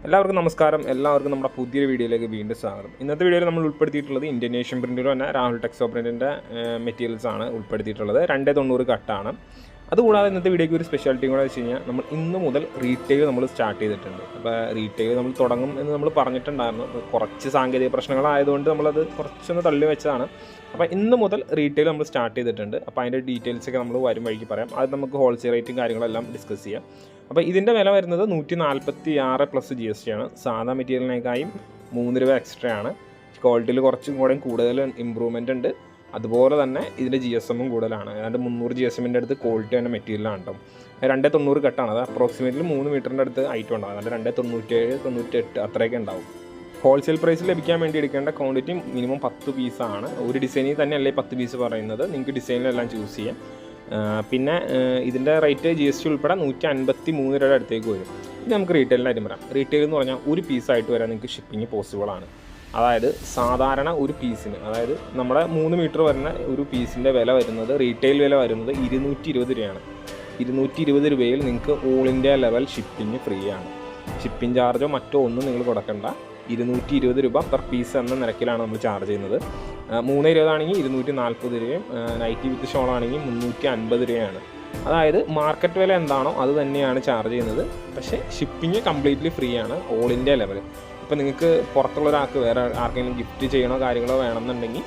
എല്ലാവർക്കും നമസ്കാരം. എല്ലാവർക്കും നമ്മുടെ പുതിയൊരു വീഡിയോയിലേക്ക് വീണ്ടും സ്വാഗതം. ഇന്നത്തെ വീഡിയോയിൽ നമ്മൾ ഉൾപ്പെടുത്തിയിട്ടുള്ളത് ഇന്ത്യൻ നേഷൻ പ്രിൻറ്റിൽ തന്നെ രാഹുൽ ടെക്സോ പ്രിൻറ്റിൻ്റെ മെറ്റീരിയൽസ് ആണ് ഉൾപ്പെടുത്തിയിട്ടുള്ളത്. 290 കട്ടാണ്. അതുകൂടാതെ ഇന്നത്തെ വീഡിയോയ്ക്ക് ഒരു സ്പെഷ്യാലിറ്റി കൂടെ വെച്ച് കഴിഞ്ഞാൽ നമ്മൾ ഇന്ന് മുതൽ റീറ്റെയിൽ നമ്മൾ സ്റ്റാർട്ട് ചെയ്തിട്ടുണ്ട്. അപ്പോൾ റീറ്റെയിൽ നമ്മൾ തുടങ്ങും എന്ന് നമ്മൾ പറഞ്ഞിട്ടുണ്ടായിരുന്നു. കുറച്ച് സാങ്കേതിക പ്രശ്നങ്ങളായതുകൊണ്ട് നമ്മളത് കുറച്ചൊന്ന് തള്ളി വെച്ചതാണ്. അപ്പോൾ ഇന്ന് മുതൽ റീറ്റെയിൽ നമ്മൾ സ്റ്റാർട്ട് ചെയ്തിട്ടുണ്ട്. അപ്പോൾ അതിൻ്റെ ഡീറ്റെയിൽസൊക്കെ നമ്മൾ വരും വഴിക്ക് പറയാം. അത് നമുക്ക് ഹോൾസെയിൽ റേറ്റും കാര്യങ്ങളെല്ലാം ഡിസ്കസ് ചെയ്യാം. അപ്പോൾ ഇതിൻ്റെ വില വരുന്നത് 146 പ്ലസ് GST ആണ്. സാധാ മെറ്റീരിയലിനേക്കാളും 3 രൂപ എക്സ്ട്രാ ആണ്. ക്വാളിറ്റിയിൽ കുറച്ചും കൂടെ കൂടുതൽ ഇമ്പ്രൂവ്മെൻ്റ് ഉണ്ട്. അതുപോലെ തന്നെ ഇതിൻ്റെ GSM കൂടുതലാണ്. ഏതാണ്ട് 300 GSMൻ്റെ അടുത്ത് ക്വാളിറ്റി തന്നെ മെറ്റീരിയലാണ് കേട്ടോ. 290 കട്ടാണ്. അത് അപ്രോക്സിമേറ്റ്ലി 3 മീറ്ററിൻ്റെ അടുത്ത് ഐറ്റം ഉണ്ടാകും. അതായത് 297, 98 അത്രയൊക്കെ ഉണ്ടാവും. ഹോൾസെയിൽ പ്രൈസിൽ ലഭിക്കാൻ വേണ്ടി എടുക്കേണ്ട ക്വാണ്ടിറ്റി മിനിമം 10 പീസാണ്. ഒരു ഡിസൈനിൽ തന്നെയല്ലേ 10 പീസ് പറയുന്നത്. നിങ്ങൾക്ക് ഡിസൈനിലെല്ലാം ചൂസ് ചെയ്യാം. പിന്നെ ഇതിൻ്റെ റേറ്റ് GST ഉൾപ്പെടെ 153 രൂപയുടെ അടുത്തേക്ക് വരും. ഇത് നമുക്ക് റീറ്റെയിലിൻ്റെ കാര്യം പറയാം. റീറ്റെയിൽ എന്ന് പറഞ്ഞാൽ ഒരു പീസായിട്ട് വരാൻ നിങ്ങൾക്ക് ഷിപ്പിംഗ് പോസിബിളാണ്. അതായത് സാധാരണ ഒരു പീസിന്, അതായത് നമ്മുടെ 3 മീറ്റർ വരുന്ന ഒരു പീസിൻ്റെ വില വരുന്നത്, റീറ്റെയിൽ വില വരുന്നത് 220 രൂപയാണ്. 220 രൂപയിൽ നിങ്ങൾക്ക് all India level shipping free ആണ്. ഷിപ്പിംഗ് ചാർജോ മറ്റോ ഒന്നും നിങ്ങൾ കൊടുക്കണ്ട. 220 രൂപ പെർ പീസ് എന്ന നിരക്കിലാണ് നമ്മൾ ചാർജ് ചെയ്യുന്നത്. 320 ആണെങ്കിൽ 240 രൂപയും നൈറ്റി വിത്ത് ഷോൾ ആണെങ്കിൽ 350 രൂപയാണ്. അതായത് മാർക്കറ്റ് വില എന്താണോ അത് തന്നെയാണ് ചാർജ് ചെയ്യുന്നത്. പക്ഷേ ഷിപ്പിംഗ് കംപ്ലീറ്റ്ലി ഫ്രീ ആണ് ഓൾ ഇന്ത്യ ലെവൽ. ഇപ്പോൾ നിങ്ങൾക്ക് പുറത്തുള്ള ഒരാൾക്ക് വേറെ ആർക്കെങ്കിലും ഗിഫ്റ്റ് ചെയ്യണോ കാര്യങ്ങളോ വേണമെന്നുണ്ടെങ്കിൽ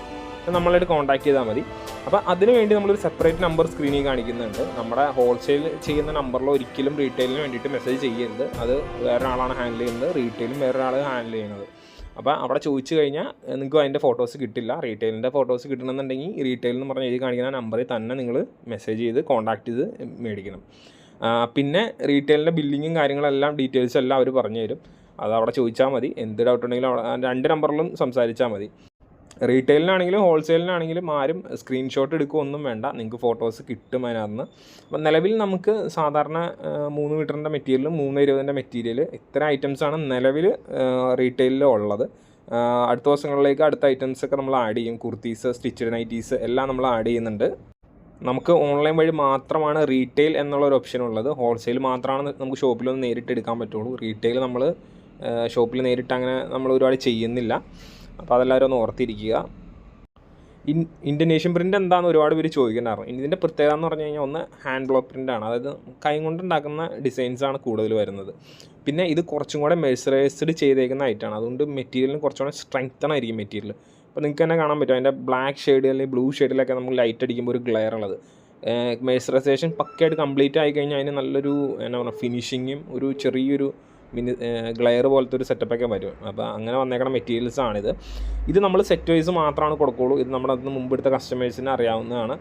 നമ്മളായിട്ട് കോൺടാക്ട് ചെയ്താൽ മതി. അപ്പോൾ അതിന് വേണ്ടി നമ്മളൊരു സെപ്പറേറ്റ് നമ്പർ സ്ക്രീനിൽ കാണിക്കുന്നുണ്ട്. നമ്മുടെ ഹോൾസെയിൽ ചെയ്യുന്ന നമ്പറിൽ ഒരിക്കലും റീറ്റെയിലിന് വേണ്ടിയിട്ട് മെസ്സേജ് ചെയ്യരുത്. അത് വേറൊരാളാണ് ഹാൻഡിൽ ചെയ്യുന്നത്. റീറ്റെയിലും വേറൊരാൾ ഹാൻഡിൽ ചെയ്യുന്നത്. അപ്പോൾ അവിടെ ചോദിച്ചു കഴിഞ്ഞാൽ നിങ്ങൾക്ക് അതിൻ്റെ ഫോട്ടോസ് കിട്ടില്ല. റീറ്റെയിലിൻ്റെ ഫോട്ടോസ് കിട്ടണമെന്നുണ്ടെങ്കിൽ റീറ്റെയിൽ എന്ന് പറഞ്ഞ് എഴുതി കാണിക്കുന്ന നമ്പറിൽ തന്നെ നിങ്ങൾ മെസ്സേജ് ചെയ്ത് കോൺടാക്ട് ചെയ്ത് മേടിക്കണം. പിന്നെ റീറ്റെയിലിൻ്റെ ബില്ലിങ്ങും കാര്യങ്ങളെല്ലാം ഡീറ്റെയിൽസ് എല്ലാം അവർ പറഞ്ഞു തരും. അത് അവിടെ ചോദിച്ചാൽ മതി. എന്ത് ഡൗട്ട് ഉണ്ടെങ്കിലും അവിടെ 2 നമ്പറിലും സംസാരിച്ചാൽ മതി. റീറ്റെയിലിനാണെങ്കിലും ഹോൾസെയിലിനാണെങ്കിലും ആരും സ്ക്രീൻഷോട്ട് എടുക്കുകയൊന്നും വേണ്ട. നിങ്ങൾക്ക് ഫോട്ടോസ് കിട്ടും അതിനകത്ത്. അപ്പം നിലവിൽ നമുക്ക് സാധാരണ 3 മീറ്ററിൻ്റെ മെറ്റീരിയലും 320ൻ്റെ മെറ്റീരിയൽ ഇത്ര ഐറ്റംസാണ് നിലവിൽ റീറ്റെയിലിൽ ഉള്ളത്. അടുത്ത ദിവസങ്ങളിലേക്ക് അടുത്ത ഐറ്റംസൊക്കെ നമ്മൾ ആഡ് ചെയ്യും. കുർത്തീസ്, സ്റ്റിച്ചഡ് നൈറ്റീസ് എല്ലാം നമ്മൾ ആഡ് ചെയ്യുന്നുണ്ട്. നമുക്ക് ഓൺലൈൻ വഴി മാത്രമാണ് റീറ്റെയിൽ എന്നുള്ളൊരു ഓപ്ഷൻ ഉള്ളത്. ഹോൾസെയിൽ മാത്രമാണ് നമുക്ക് ഷോപ്പിലൊന്ന് നേരിട്ട് എടുക്കാൻ പറ്റുള്ളൂ. റീറ്റെയിൽ നമ്മൾ ഷോപ്പിൽ നേരിട്ട് അങ്ങനെ നമ്മൾ ഒരുപാട് ചെയ്യുന്നില്ല. അപ്പോൾ അതെല്ലാവരും ഒന്ന് ഓർത്തിരിക്കുക. ഇന്ത്യൻ നേഷൻ പ്രിൻ്റ് എന്താണെന്ന് ഒരുപാട് പേര് ചോദിക്കുന്നുണ്ടായിരുന്നു. ഇതിൻ്റെ പ്രത്യേകത എന്ന് പറഞ്ഞു കഴിഞ്ഞാൽ ഒന്ന് ഹാൻഡ് ബ്ലോക്ക് പ്രിൻ്റാണ്. അതായത് കൈ കൊണ്ടുണ്ടാക്കുന്ന ഡിസൈൻസാണ് കൂടുതൽ വരുന്നത്. പിന്നെ ഇത് കുറച്ചും കൂടെ മെഴ്സറൈസ്ഡ് ചെയ്തേക്കുന്ന ഐറ്റമാണ്. അതുകൊണ്ട് മെറ്റീരിയലിന് കുറച്ചുകൂടെ സ്ട്രെങ്തൺ ആയിരിക്കും മെറ്റീരിയൽ. അപ്പോൾ നിങ്ങൾക്ക് തന്നെ കാണാൻ പറ്റും അതിൻ്റെ ബ്ലാക്ക് ഷെയ്ഡ് അല്ലെങ്കിൽ ബ്ലൂ ഷെയ്ഡിലൊക്കെ നമുക്ക് ലൈറ്റ് അടിക്കുമ്പോൾ ഒരു ഗ്ലെയർ ഉള്ളത്. മെഴ്സറൈസേഷൻ പക്കയായിട്ട് കംപ്ലീറ്റ് ആയി കഴിഞ്ഞാൽ അതിന് നല്ലൊരു എന്നാ പറയുക ഫിനിഷിങ്ങും ഒരു ചെറിയൊരു ഗ്ലെയർ പോലത്തെ ഒരു സെറ്റപ്പൊക്കെ വരും. അപ്പോൾ അങ്ങനെ വന്നേക്കുന്ന മെറ്റീരിയൽസാണിത്. ഇത് നമ്മൾ സെറ്റ് വൈസ് മാത്രമാണ് കൊടുക്കുകയുള്ളൂ. ഇത് നമ്മുടെ അതിന് മുമ്പെടുത്ത കസ്റ്റമേഴ്സിന് അറിയാവുന്നതാണ്.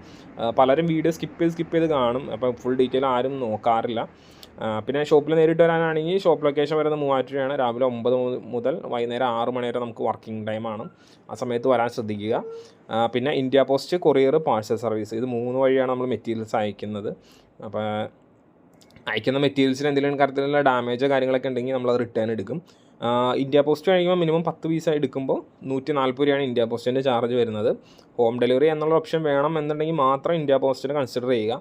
പലരും വീഡിയോ സ്കിപ്പ് ചെയ്ത് കാണും. അപ്പോൾ ഫുൾ ഡീറ്റെയിൽ ആരും നോക്കാറില്ല. പിന്നെ ഷോപ്പിൽ നേരിട്ട് വരാനാണെങ്കിൽ ഷോപ്പ് ലൊക്കേഷൻ വരുന്നത് 3000 രൂപയാണ്. രാവിലെ 9 മുതൽ വൈകുന്നേരം 6 മണി വരെ നമുക്ക് വർക്കിംഗ് ടൈമാണ്. ആ സമയത്ത് വരാൻ ശ്രദ്ധിക്കുക. പിന്നെ India post, courier, parcel service, ഇത് 3 വഴിയാണ് നമ്മൾ മെറ്റീരിയൽസ് അയക്കുന്നത്. അപ്പോൾ അയക്കുന്ന മെറ്റീരിയൽസിന് എന്തെങ്കിലും കാര്യത്തിലുള്ള ഡാമേജോ കാര്യങ്ങളൊക്കെ ഉണ്ടെങ്കിൽ നമ്മളത് റിട്ടേൺ എടുക്കും. ഇന്ത്യ പോസ്റ്റ് കഴിയുമ്പോൾ മിനിമം 10 പീസ് എടുക്കുമ്പോൾ 140 രൂപയാണ് ഇന്ത്യ പോസ്റ്റിൻ്റെ ചാർജ് വരുന്നത്. ഹോം ഡെലിവറി എന്നുള്ള ഓപ്ഷൻ വേണം എന്നുണ്ടെങ്കിൽ മാത്രം ഇന്ത്യ പോസ്റ്റിന് കൺസിഡർ ചെയ്യുക.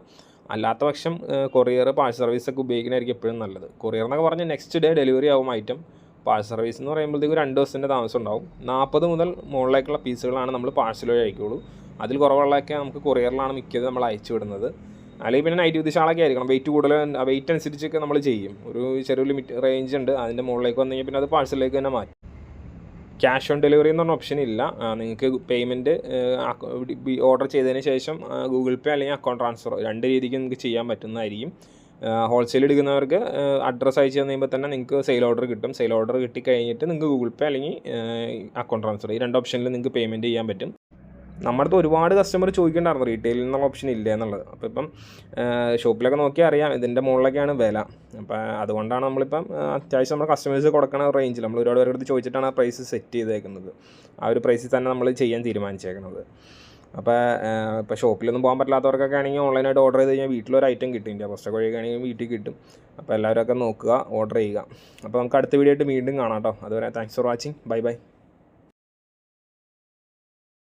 അല്ലാത്ത പക്ഷം കൊറിയർ, പാഴ്സൽ സർവീസൊക്കെ ഉപയോഗിക്കുന്നതായിരിക്കും എപ്പോഴും നല്ലത്. കൊറിയർ എന്നൊക്കെ പറഞ്ഞാൽ നെക്സ്റ്റ് ഡേ ഡെലിവറി ആവും ഐറ്റം. പാഴ്സൽ സർവീസ് എന്ന് പറയുമ്പോഴത്തേക്ക് 2 ദിവസത്തിൻ്റെ താമസം ഉണ്ടാവും. 40 മുതൽ മുകളിലേക്കുള്ള പീസുകളാണ് നമ്മൾ പാഴ്സൽ വഴി അയക്കുള്ളൂ. അതിൽ കുറവുള്ളതൊക്കെ നമുക്ക് കൊറിയറിലാണ് മിക്കത് നമ്മൾ അയച്ചു വിടുന്നത്. അല്ലെങ്കിൽ പിന്നെ നൈറ്റ് വിത്ത് ഷാളൊക്കെ ആയിരിക്കണം. വെയിറ്റ് കൂടുതൽ, വെയിറ്റ് അനുസരിച്ചൊക്കെ നമ്മൾ ചെയ്യും. ഒരു ചെറിയ ലിമിറ്റ് റേഞ്ച് ഉണ്ട്. അതിൻ്റെ മുകളിലേക്ക് വന്നു കഴിഞ്ഞാൽ പിന്നെ അത് പാഴ്സലിലേക്ക് തന്നെ മാറ്റും. ക്യാഷ് ഓൺ ഡെലിവറി എന്ന് പറഞ്ഞ ഓപ്ഷൻ ഇല്ല. നിങ്ങൾക്ക് പേയ്മെൻറ്റ് ഓർഡർ ചെയ്തതിന് ശേഷം ഗൂഗിൾ പേ അല്ലെങ്കിൽ അക്കൗണ്ട് ട്രാൻസ്ഫർ 2 രീതിക്ക് നിങ്ങൾക്ക് ചെയ്യാൻ പറ്റുന്നതായിരിക്കും. ഹോൾസെയിൽ എടുക്കുന്നവർക്ക് അഡ്രസ്സ് അയച്ചു തന്നുമ്പോൾ തന്നെ നിങ്ങൾക്ക് സെയിൽ ഓർഡർ കിട്ടും. സെയിൽ ഓർഡർ കിട്ടിക്കഴിഞ്ഞിട്ട് നിങ്ങൾക്ക് ഗൂഗിൾ പേ അല്ലെങ്കിൽ അക്കൗണ്ട് ട്രാൻസ്ഫർ, ഈ 2 ഓപ്ഷനിൽ നിങ്ങൾക്ക് പേയ്മെൻറ്റ് ചെയ്യാൻ പറ്റും. നമ്മുടെ അടുത്ത് ഒരുപാട് കസ്റ്റമർ ചോദിക്കേണ്ടായിരുന്നു റീറ്റെയിലിൽ നിന്നുള്ള ഓപ്ഷൻ ഇല്ല എന്നുള്ളത്. അപ്പോൾ ഇപ്പം ഷോപ്പിലൊക്കെ നോക്കിയാൽ അറിയാം ഇതിൻ്റെ മുകളിലൊക്കെയാണ് വില. അപ്പോൾ അതുകൊണ്ടാണ് നമ്മളിപ്പം അത്യാവശ്യം നമ്മുടെ കസ്റ്റമേഴ്സ് കൊടുക്കുന്ന റേഞ്ചിൽ നമ്മൾ ഒരുപാട് പേരുടെ അടുത്ത് ചോദിച്ചിട്ടാണ് ആ പ്രൈസ് സെറ്റ് ചെയ്തേക്കുന്നത്. ആ ഒരു പ്രൈസിൽ തന്നെ നമ്മൾ ചെയ്യാൻ തീരുമാനിച്ചേക്കുന്നത്. അപ്പോൾ ഷോപ്പിലൊന്നും പോകാൻ പറ്റാത്തവർക്കൊക്കെ ആണെങ്കിൽ ഓൺലൈനായിട്ട് ഓർഡർ ചെയ്ത് കഴിഞ്ഞാൽ വീട്ടിലൊരു ഐറ്റം കിട്ടും. ഇന്ത്യ പോസ്റ്റ് വഴിയൊക്കെ ആണെങ്കിൽ വീട്ടിൽ കിട്ടും. അപ്പോൾ എല്ലാവരും ഒക്കെ നോക്കുക, ഓർഡർ ചെയ്യുക. അപ്പോൾ നമുക്ക് അടുത്ത വീഡിയോ ആയിട്ട് വീണ്ടും കാണാം കേട്ടോ. അതുവരെ താങ്ക്സ് ഫോർ വാച്ചിങ്. ബൈ.